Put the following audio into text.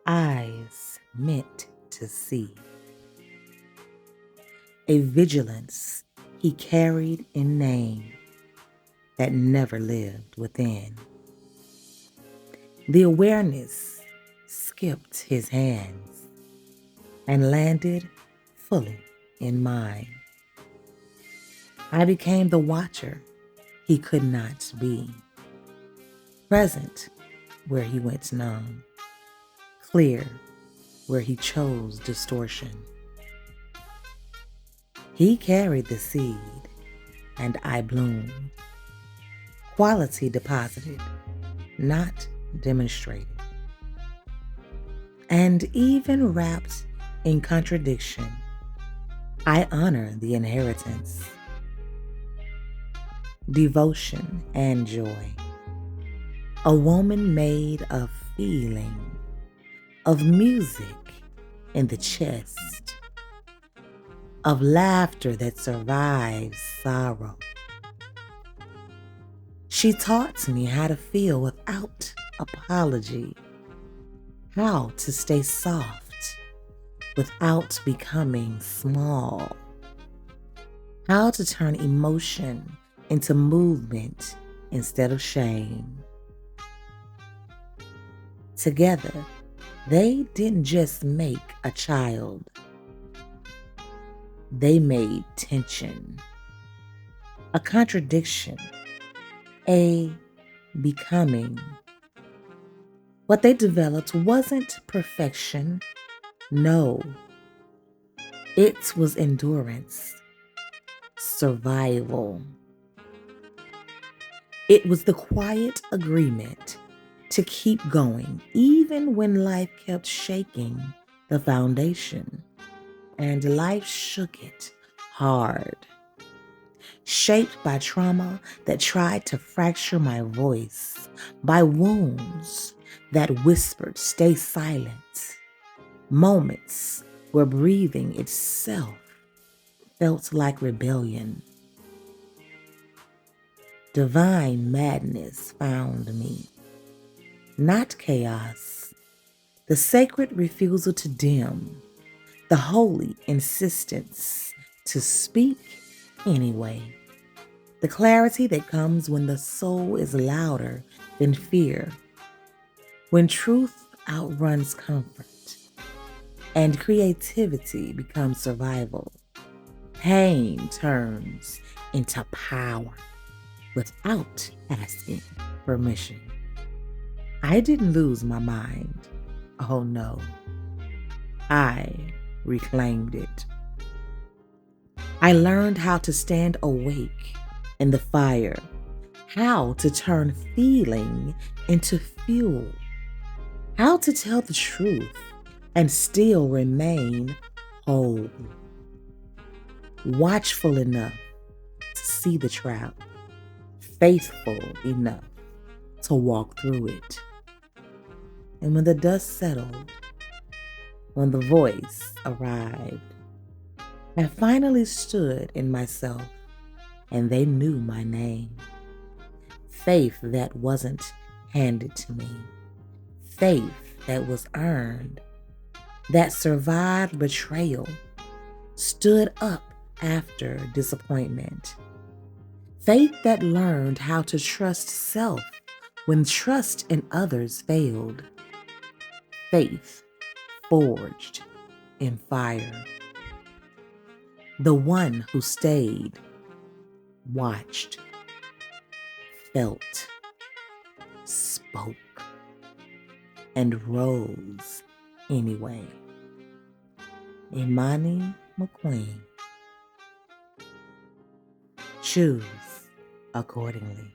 eyes meant to see, a vigilance he carried in name that never lived within. The awareness skipped his hands and landed fully in mine. I became the watcher he could not be, present where he went numb, clear where he chose distortion. He carried the seed, and I bloomed, quality deposited, not demonstrated. And even wrapped in contradiction, I honor the inheritance, devotion, and joy. A woman made of feeling, of music in the chest, of laughter that survives sorrow. She taught me how to feel without apology, how to stay soft without becoming small, how to turn emotion into movement instead of shame. Together, they didn't just make a child, they made tension, a contradiction, a becoming. What they developed wasn't perfection, no. It was endurance, survival. It was the quiet agreement to keep going, even when life kept shaking the foundation. And life shook it hard, shaped by trauma that tried to fracture my voice, by wounds that whispered, "Stay silent," moments where breathing itself felt like rebellion. Divine madness found me, not chaos, the sacred refusal to dim, the holy insistence to speak anyway, the clarity that comes when the soul is louder than fear, when truth outruns comfort, and creativity becomes survival. Pain turns into power without asking permission. I didn't lose my mind. Oh no. I reclaimed it. I learned how to stand awake in the fire, how to turn feeling into fuel, how to tell the truth and still remain whole, watchful enough to see the trap, faithful enough to walk through it. And when the dust settled, when the voice arrived, I finally stood in myself and they knew my name. Faith that wasn't handed to me, faith that was earned, that survived betrayal, stood up after disappointment. Faith that learned how to trust self when trust in others failed. Faith forged in fire. The one who stayed, watched, felt, spoke, and rose anyway. Imani McQueen. Choose accordingly.